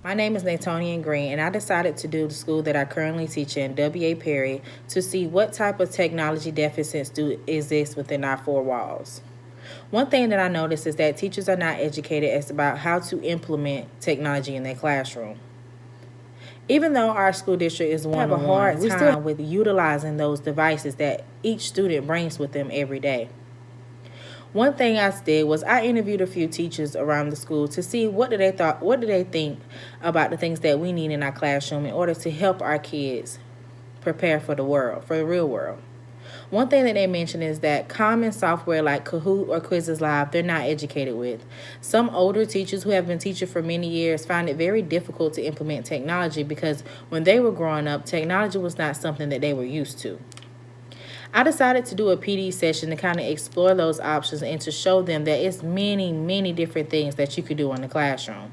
My name is Natonian Green, and I decided to do the school that I currently teach in, W.A. Perry, to see what type of technology deficits do exist within our four walls. One thing that I noticed is that teachers are not educated as about how to implement technology in their classroom. Even though our school district is one-on-one, we have a hard time with utilizing those devices that each student brings with them every day. One thing I did was I interviewed a few teachers around the school to see what do they think about the things that we need in our classroom in order to help our kids prepare for the real world. One thing that they mentioned is that common software like Kahoot or Quizzes Live, they're not educated with. Some older teachers who have been teaching for many years find it very difficult to implement technology because when they were growing up, technology was not something that they were used to. I decided to do a PD session to kind of explore those options and to show them that it's many, many different things that you could do in the classroom.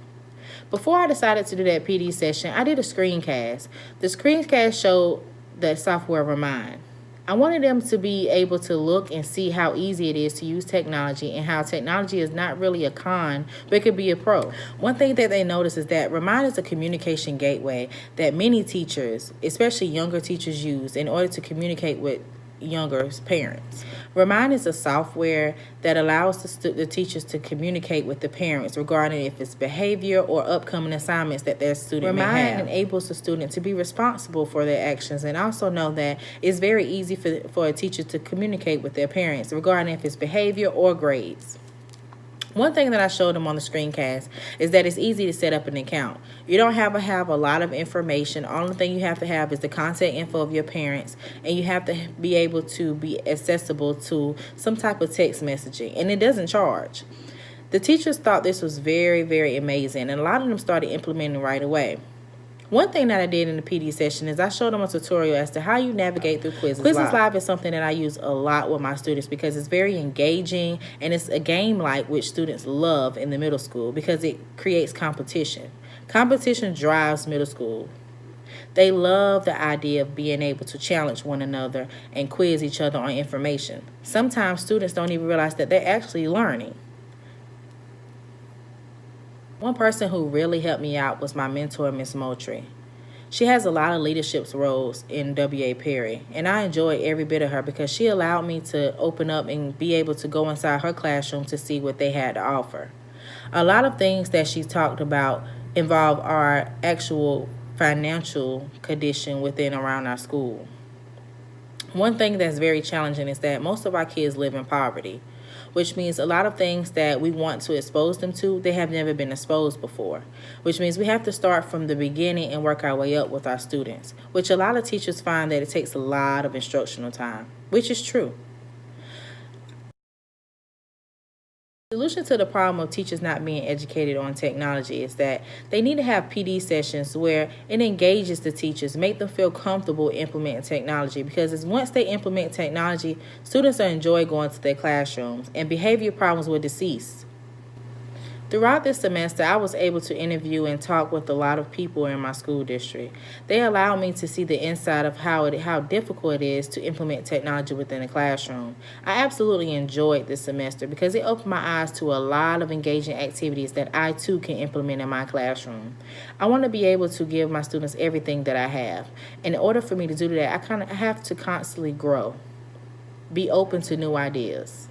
Before I decided to do that PD session, I did a screencast. The screencast showed the software Remind. I wanted them to be able to look and see how easy it is to use technology and how technology is not really a con, but it could be a pro. One thing that they noticed is that Remind is a communication gateway that many teachers, especially younger teachers, use in order to communicate with younger parents. Remind is a software that allows the teachers to communicate with the parents regarding if it's behavior or upcoming assignments that their student may have. Remind enables the student to be responsible for their actions and also know that it's very easy for a teacher to communicate with their parents regarding if it's behavior or grades. One thing that I showed them on the screencast is that it's easy to set up an account. You don't have to have a lot of information. The only thing you have to have is the contact info of your parents, and you have to be able to be accessible to some type of text messaging, and it doesn't charge. The teachers thought this was very, very amazing, and a lot of them started implementing right away. One thing that I did in the PD session is I showed them a tutorial as to how you navigate through Quizzes Live. Quizzes Live is something that I use a lot with my students because it's very engaging and it's a game like which students love in the middle school because it creates competition. Competition drives middle school. They love the idea of being able to challenge one another and quiz each other on information. Sometimes students don't even realize that they're actually learning. One person who really helped me out was my mentor, Miss Moultrie. She has a lot of leadership roles in W.A. Perry, and I enjoyed every bit of her because she allowed me to open up and be able to go inside her classroom to see what they had to offer. A lot of things that she talked about involve our actual financial condition within around our school. One thing that's very challenging is that most of our kids live in poverty, which means a lot of things that we want to expose them to, they have never been exposed before, which means we have to start from the beginning and work our way up with our students, which a lot of teachers find that it takes a lot of instructional time, which is true. The solution to the problem of teachers not being educated on technology is that they need to have PD sessions where it engages the teachers, make them feel comfortable implementing technology because once they implement technology, students will enjoy going to their classrooms and behavior problems will cease. Throughout this semester, I was able to interview and talk with a lot of people in my school district. They allowed me to see the inside of how difficult it is to implement technology within a classroom. I absolutely enjoyed this semester because it opened my eyes to a lot of engaging activities that I too can implement in my classroom. I want to be able to give my students everything that I have. In order for me to do that, I have to constantly grow, be open to new ideas.